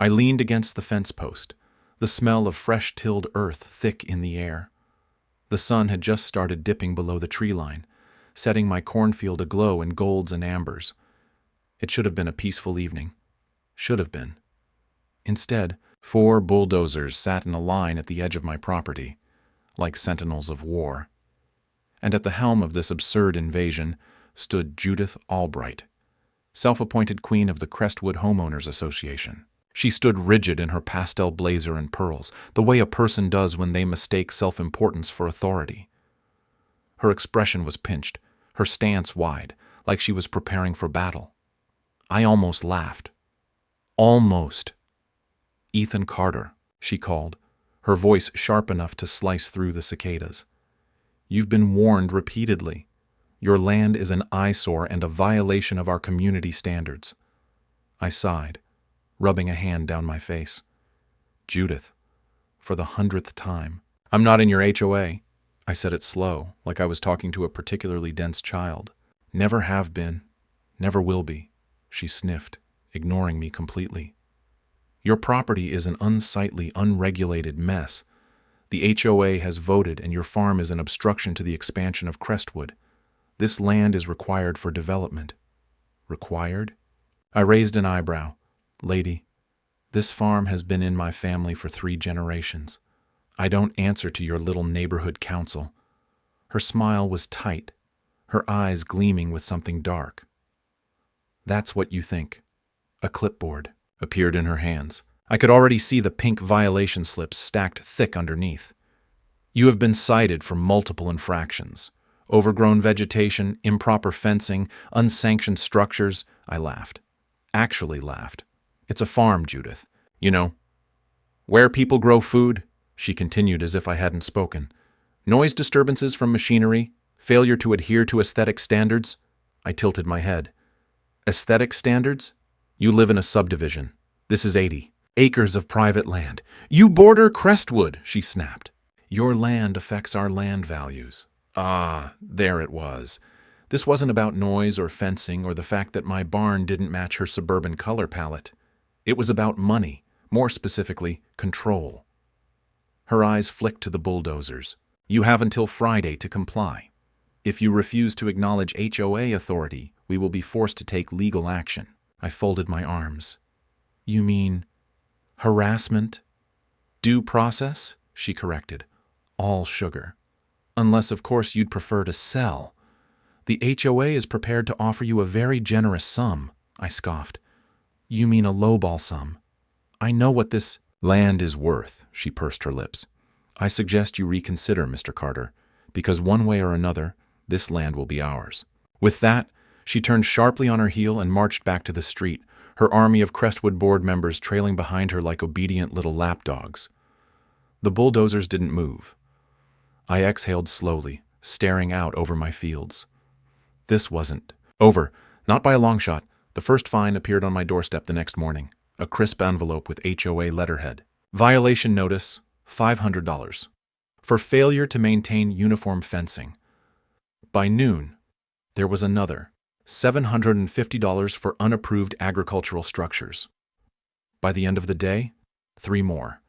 I leaned against the fence post, the smell of fresh-tilled earth thick in the air. The sun had just started dipping below the tree line, setting my cornfield aglow in golds and ambers. It should have been a peaceful evening. Should have been. Instead, 4 bulldozers sat in a line at the edge of my property, like sentinels of war. And at the helm of this absurd invasion stood Judith Albright, self-appointed queen of the Crestwood Homeowners Association. She stood rigid in her pastel blazer and pearls, the way a person does when they mistake self-importance for authority. Her expression was pinched, her stance wide, like she was preparing for battle. I almost laughed. Almost. "Ethan Carter," she called, her voice sharp enough to slice through the cicadas. "You've been warned repeatedly. Your land is an eyesore and a violation of our community standards." I sighed, rubbing a hand down my face. "Judith, for the 100th time." "I'm not in your HOA." I said it slow, like I was talking to a particularly dense child. "Never have been, never will be," she sniffed, ignoring me completely. "Your property is an unsightly, unregulated mess. The HOA has voted and your farm is an obstruction to the expansion of Crestwood. This land is required for development." "Required?" I raised an eyebrow. "Lady, this farm has been in my family for 3 generations. I don't answer to your little neighborhood council." Her smile was tight, her eyes gleaming with something dark. "That's what you think." A clipboard appeared in her hands. I could already see the pink violation slips stacked thick underneath. "You have been cited for multiple infractions. Overgrown vegetation, improper fencing, unsanctioned structures." I laughed. Actually laughed. "It's a farm, Judith. You know, where people grow food," she continued as if I hadn't spoken. "Noise disturbances from machinery, failure to adhere to aesthetic standards." I tilted my head. "Aesthetic standards? You live in a subdivision. This is 80 acres of private land. You border Crestwood," she snapped. "Your land affects our land values." Ah, there it was. This wasn't about noise or fencing or the fact that my barn didn't match her suburban color palette. It was about money, more specifically, control. Her eyes flicked to the bulldozers. "You have until Friday to comply. If you refuse to acknowledge HOA authority, we will be forced to take legal action." I folded my arms. "You mean harassment?" "Due process," she corrected. "All sugar. Unless, of course, you'd prefer to sell. The HOA is prepared to offer you a very generous sum," I scoffed. "You mean a lowball sum? I know what this land is worth," she pursed her lips. "I suggest you reconsider, Mr. Carter, because one way or another, this land will be ours." With that, she turned sharply on her heel and marched back to the street, her army of Crestwood board members trailing behind her like obedient little lapdogs. The bulldozers didn't move. I exhaled slowly, staring out over my fields. This wasn't over, not by a long shot. The first fine appeared on my doorstep the next morning, a crisp envelope with HOA letterhead. Violation notice, $500. For failure to maintain uniform fencing. By noon, there was another, $750 for unapproved agricultural structures. By the end of the day, 3 more.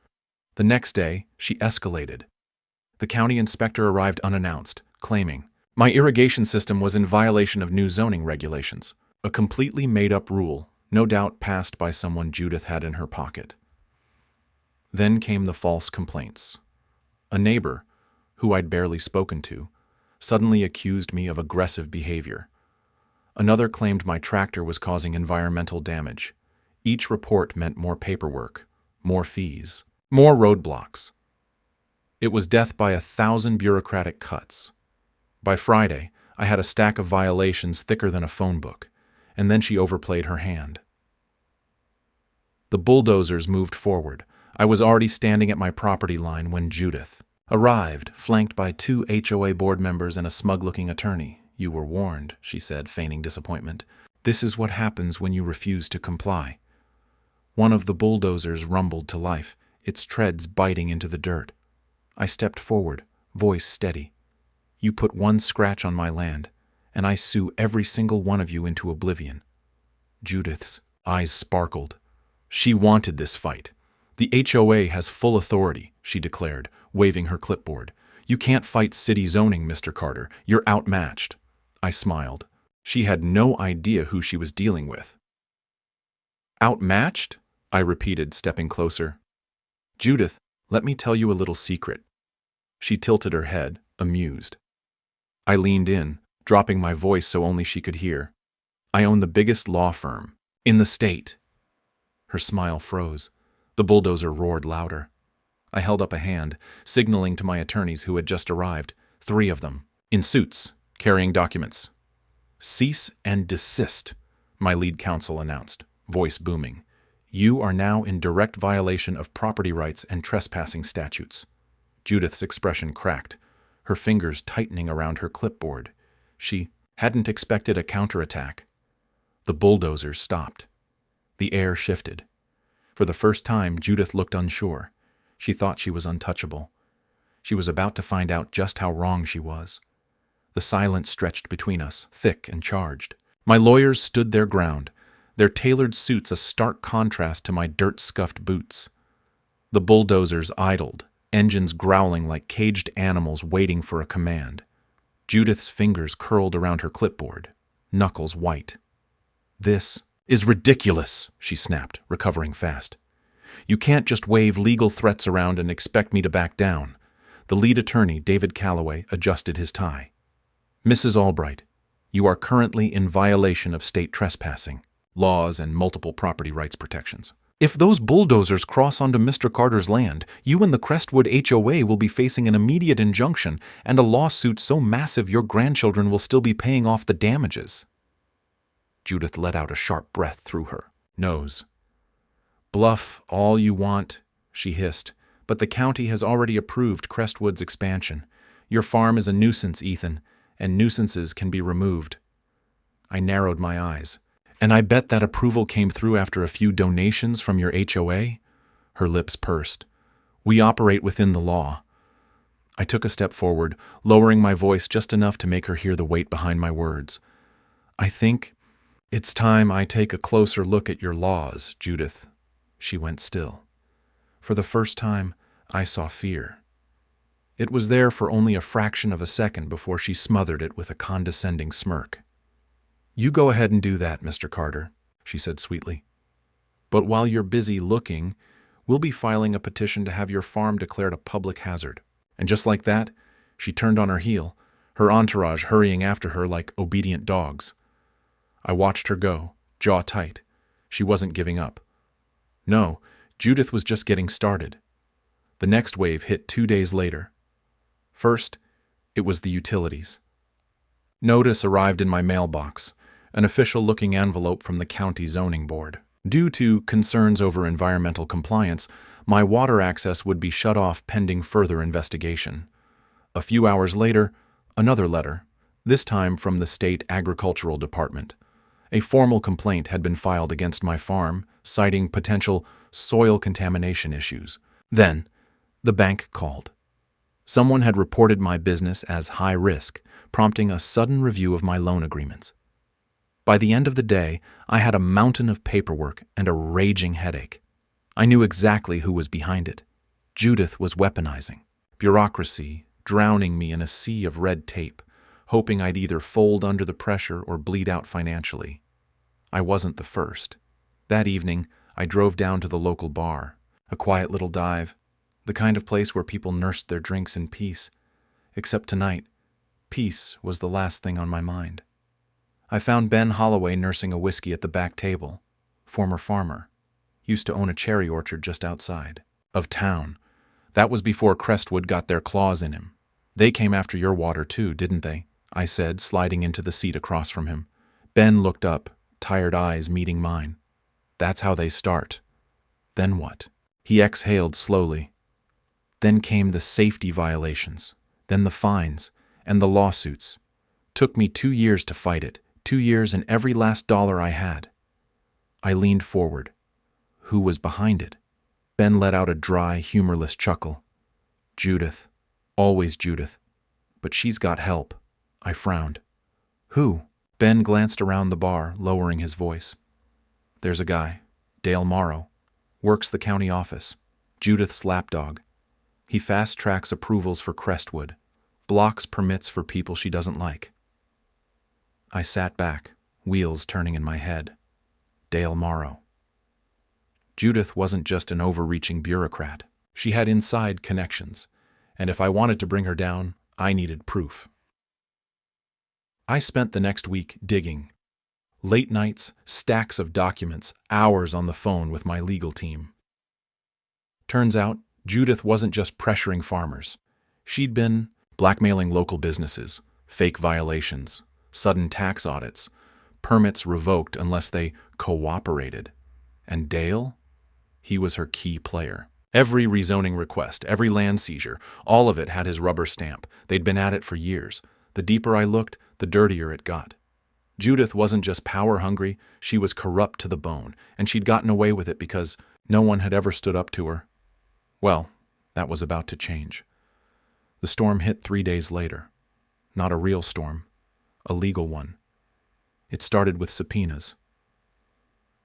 The next day, she escalated. The county inspector arrived unannounced, claiming, "My irrigation system was in violation of new zoning regulations." A completely made-up rule, no doubt passed by someone Judith had in her pocket. Then came the false complaints. A neighbor, who I'd barely spoken to, suddenly accused me of aggressive behavior. Another claimed my tractor was causing environmental damage. Each report meant more paperwork, more fees, more roadblocks. It was death by 1,000 bureaucratic cuts. By Friday, I had a stack of violations thicker than a phone book, and then she overplayed her hand. The bulldozers moved forward. I was already standing at my property line when Judith arrived, flanked by 2 HOA board members and a smug-looking attorney. "You were warned," she said, feigning disappointment. "This is what happens when you refuse to comply." One of the bulldozers rumbled to life, its treads biting into the dirt. I stepped forward, voice steady. "You put one scratch on my land, and I sue every single one of you into oblivion." Judith's eyes sparkled. She wanted this fight. The HOA has full authority, she declared, waving her clipboard. You can't fight city zoning, Mr. Carter. You're outmatched. I smiled. She had no idea who she was dealing with. Outmatched? I repeated, stepping closer. Judith, let me tell you a little secret. She tilted her head, amused. I leaned in, dropping my voice so only she could hear. I own the biggest law firm in the state. Her smile froze. The bulldozer roared louder. I held up a hand, signaling to my attorneys who had just arrived, 3 of them, in suits, carrying documents. Cease and desist, my lead counsel announced, voice booming. You are now in direct violation of property rights and trespassing statutes. Judith's expression cracked, her fingers tightening around her clipboard. She hadn't expected a counterattack. The bulldozers stopped. The air shifted. For the first time, Judith looked unsure. She thought she was untouchable. She was about to find out just how wrong she was. The silence stretched between us, thick and charged. My lawyers stood their ground, their tailored suits a stark contrast to my dirt-scuffed boots. The bulldozers idled, engines growling like caged animals waiting for a command. Judith's fingers curled around her clipboard, knuckles white. This is ridiculous, she snapped, recovering fast. You can't just wave legal threats around and expect me to back down. The lead attorney, David Calloway, adjusted his tie. Mrs. Albright, you are currently in violation of state trespassing, laws, and multiple property rights protections. If those bulldozers cross onto Mr. Carter's land, you and the Crestwood HOA will be facing an immediate injunction and a lawsuit so massive your grandchildren will still be paying off the damages. Judith let out a sharp breath through her nose. Bluff all you want, she hissed, but the county has already approved Crestwood's expansion. Your farm is a nuisance, Ethan, and nuisances can be removed. I narrowed my eyes. And I bet that approval came through after a few donations from your HOA? Her lips pursed. We operate within the law. I took a step forward, lowering my voice just enough to make her hear the weight behind my words. I think it's time I take a closer look at your laws, Judith. She went still. For the first time, I saw fear. It was there for only a fraction of a second before she smothered it with a condescending smirk. You go ahead and do that, Mr. Carter, she said sweetly. But while you're busy looking, we'll be filing a petition to have your farm declared a public hazard. And just like that, she turned on her heel, her entourage hurrying after her like obedient dogs. I watched her go, jaw tight. She wasn't giving up. No, Judith was just getting started. The next wave hit 2 days later. First, it was the utilities. Notice arrived in my mailbox, an official-looking envelope from the county zoning board. Due to concerns over environmental compliance, my water access would be shut off pending further investigation. A few hours later, another letter, this time from the state agricultural department. A formal complaint had been filed against my farm, citing potential soil contamination issues. Then, the bank called. Someone had reported my business as high risk, prompting a sudden review of my loan agreements. By the end of the day, I had a mountain of paperwork and a raging headache. I knew exactly who was behind it. Judith was weaponizing bureaucracy, drowning me in a sea of red tape, hoping I'd either fold under the pressure or bleed out financially. I wasn't the first. That evening, I drove down to the local bar, a quiet little dive, the kind of place where people nursed their drinks in peace. Except tonight, peace was the last thing on my mind. I found Ben Holloway nursing a whiskey at the back table. Former farmer. Used to own a cherry orchard just outside of town. That was before Crestwood got their claws in him. They came after your water too, didn't they? I said, sliding into the seat across from him. Ben looked up, tired eyes meeting mine. That's how they start. Then what? He exhaled slowly. Then came the safety violations, then the fines, and the lawsuits. Took me 2 years to fight it, 2 years and every last dollar I had. I leaned forward. Who was behind it? Ben let out a dry, humorless chuckle. Judith. Always Judith. But she's got help. I frowned. Who? Ben glanced around the bar, lowering his voice. There's a guy, Dale Morrow. Works the county office. Judith's lapdog. He fast-tracks approvals for Crestwood. Blocks permits for people she doesn't like. I sat back, wheels turning in my head. Dale Morrow. Judith wasn't just an overreaching bureaucrat. She had inside connections, and if I wanted to bring her down, I needed proof. I spent the next week digging. Late nights, stacks of documents, hours on the phone with my legal team. Turns out, Judith wasn't just pressuring farmers. She'd been blackmailing local businesses, fake violations, sudden tax audits, permits revoked unless they cooperated. And Dale? He was her key player. Every rezoning request, every land seizure, all of it had his rubber stamp. They'd been at it for years. The deeper I looked, the dirtier it got. Judith wasn't just power-hungry, she was corrupt to the bone, and she'd gotten away with it because no one had ever stood up to her. Well, that was about to change. The storm hit 3 days later. Not a real storm, a legal one. It started with subpoenas.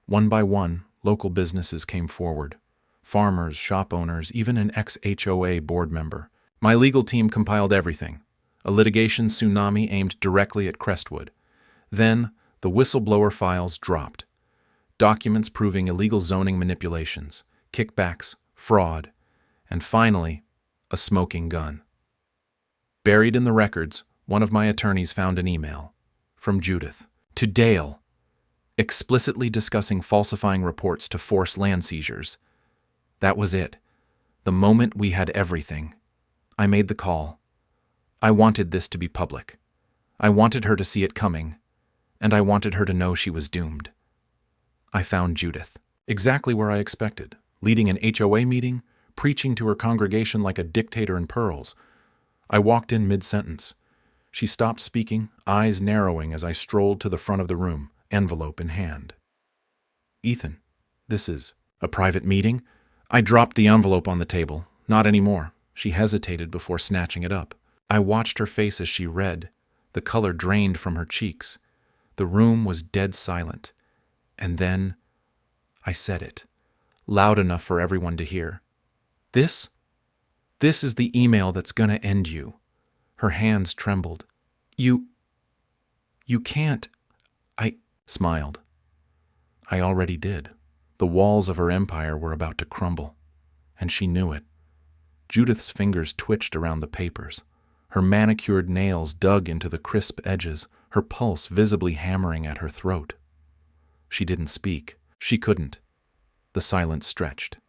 One by one, local businesses came forward. Farmers, shop owners, even an ex-HOA board member. My legal team compiled everything. A litigation tsunami aimed directly at Crestwood. Then, the whistleblower files dropped. Documents proving illegal zoning manipulations, kickbacks, fraud, and finally, a smoking gun. Buried in the records, one of my attorneys found an email from Judith to Dale, explicitly discussing falsifying reports to force land seizures. That was it. The moment we had everything. I made the call. I wanted this to be public. I wanted her to see it coming, and I wanted her to know she was doomed. I found Judith, exactly where I expected, leading an HOA meeting, preaching to her congregation like a dictator in pearls. I walked in mid-sentence. She stopped speaking, eyes narrowing as I strolled to the front of the room, envelope in hand. "Ethan, this is a private meeting?" I dropped the envelope on the table. "Not anymore." She hesitated before snatching it up. I watched her face as she read. The color drained from her cheeks. The room was dead silent. And then I said it, loud enough for everyone to hear. This is the email that's gonna end you." Her hands trembled. You can't." I smiled. I already did. The walls of her empire were about to crumble, and she knew it. Judith's fingers twitched around the papers. Her manicured nails dug into the crisp edges, her pulse visibly hammering at her throat. She didn't speak. She couldn't. The silence stretched.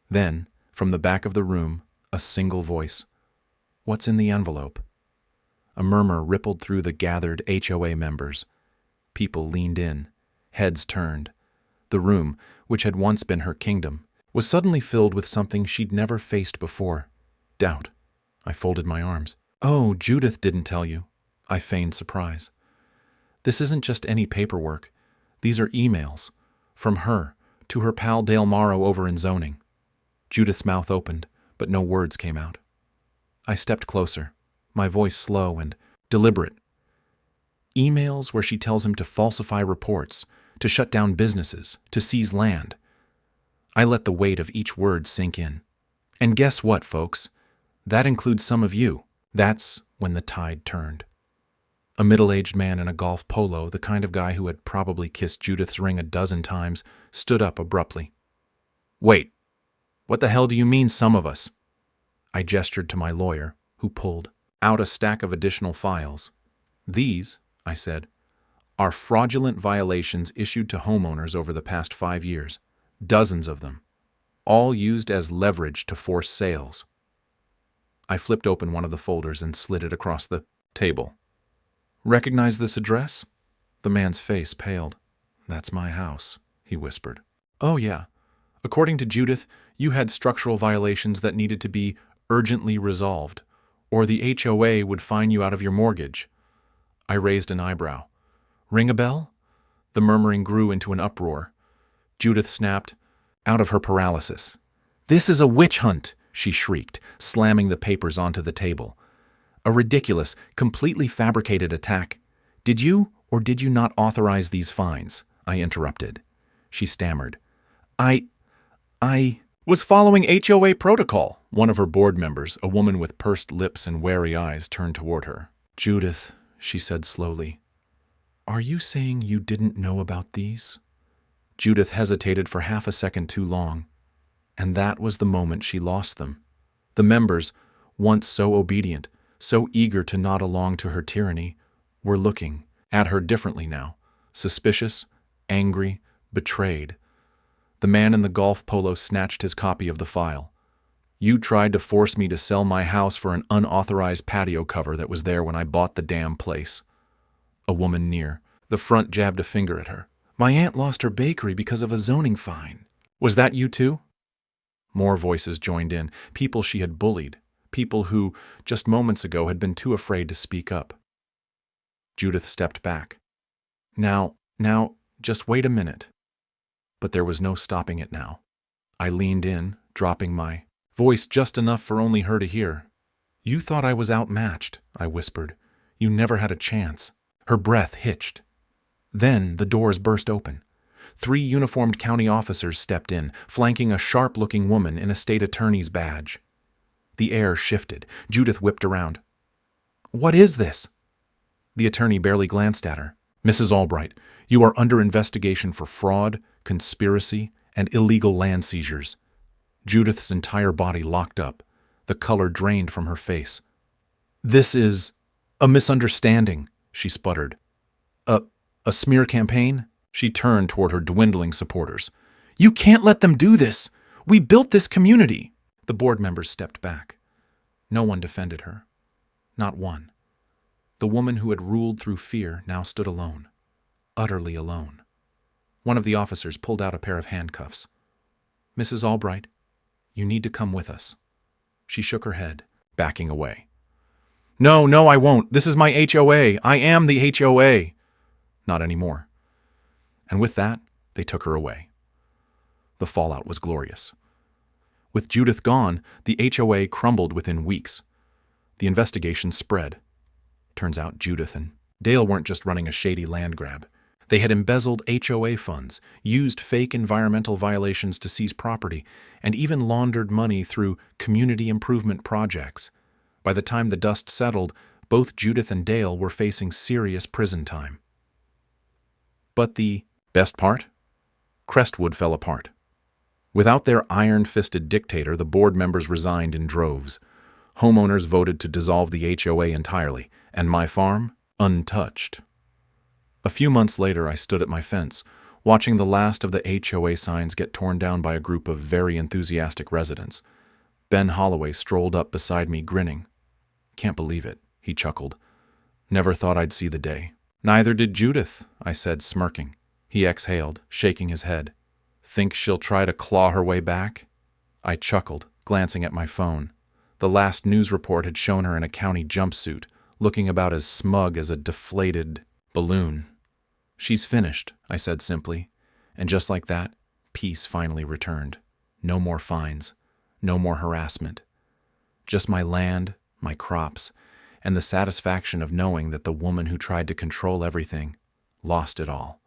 Then, from the back of the room, a single voice. "What's in the envelope?" A murmur rippled through the gathered HOA members. People leaned in, heads turned. The room, which had once been her kingdom, was suddenly filled with something she'd never faced before. Doubt. I folded my arms. "Oh, Judith didn't tell you." I feigned surprise. "This isn't just any paperwork. These are emails. From her, to her pal Dale Morrow over in zoning." Judith's mouth opened, but no words came out. I stepped closer, my voice slow and deliberate. Emails where she tells him to falsify reports, to shut down businesses, to seize land. I let the weight of each word sink in. And guess what, folks? That includes some of you. That's when the tide turned. A middle-aged man in a golf polo, the kind of guy who had probably kissed Judith's ring a dozen times, stood up abruptly. "Wait, what the hell do you mean, some of us?" I gestured to my lawyer, who pulled out a stack of additional files. "These," I said, "are fraudulent violations issued to homeowners over the past 5 years. Dozens of them. All used as leverage to force sales." I flipped open one of the folders and slid it across the table. "Recognize this address?" The man's face paled. "That's my house," he whispered. "Oh yeah. According to Judith, you had structural violations that needed to be urgently resolved, or the HOA would fine you out of your mortgage." I raised an eyebrow. "Ring a bell?" The murmuring grew into an uproar. Judith snapped, out of her paralysis. "This is a witch hunt!" she shrieked, slamming the papers onto the table. "A ridiculous, completely fabricated attack. Did you or did you not authorize these fines?" I interrupted. She stammered. I I was following HOA protocol. One of her board members, a woman with pursed lips and wary eyes, turned toward her. Judith, she said slowly, are you saying you didn't know about these? Judith hesitated for half a second too long, and that was the moment she lost them. The members, once so obedient, so eager to nod along to her tyranny, were looking at her differently now, suspicious, angry, betrayed. The man in the golf polo snatched his copy of the file. You tried to force me to sell my house for an unauthorized patio cover that was there when I bought the damn place. A woman near. The front jabbed a finger at her. My aunt lost her bakery because of a zoning fine. Was that you too? More voices joined in, people she had bullied, people who, just moments ago, had been too afraid to speak up. Judith stepped back. Now, just wait a minute. But there was no stopping it now. I leaned in, dropping my voice just enough for only her to hear. You thought I was outmatched, I whispered. You never had a chance. Her breath hitched. Then the doors burst open. 3 uniformed county officers stepped in, flanking a sharp-looking woman in a state attorney's badge. The air shifted. Judith whipped around. What is this? The attorney barely glanced at her. Mrs. Albright, you are under investigation for fraud, conspiracy, and illegal land seizures. Judith's entire body locked up. The color drained from her face. This is a misunderstanding, she sputtered. A smear campaign? She turned toward her dwindling supporters. You can't let them do this! We built this community! The board members stepped back. No one defended her. Not one. The woman who had ruled through fear now stood alone. Utterly alone. One of the officers pulled out a pair of handcuffs. Mrs. Albright, you need to come with us. She shook her head, backing away. No, I won't. This is my HOA. I am the HOA. Not anymore. And with that, they took her away. The fallout was glorious. With Judith gone, the HOA crumbled within weeks. The investigation spread. Turns out Judith and Dale weren't just running a shady land grab. They had embezzled HOA funds, used fake environmental violations to seize property, and even laundered money through community improvement projects. By the time the dust settled, both Judith and Dale were facing serious prison time. But the best part? Crestwood fell apart. Without their iron-fisted dictator, the board members resigned in droves. Homeowners voted to dissolve the HOA entirely, and my farm, untouched. A few months later, I stood at my fence, watching the last of the HOA signs get torn down by a group of very enthusiastic residents. Ben Holloway strolled up beside me, grinning. Can't believe it, he chuckled. Never thought I'd see the day. Neither did Judith, I said, smirking. He exhaled, shaking his head. Think she'll try to claw her way back? I chuckled, glancing at my phone. The last news report had shown her in a county jumpsuit, looking about as smug as a deflated balloon. She's finished, I said simply. And just like that, peace finally returned. No more fines. No more harassment. Just my land, my crops, and the satisfaction of knowing that the woman who tried to control everything lost it all.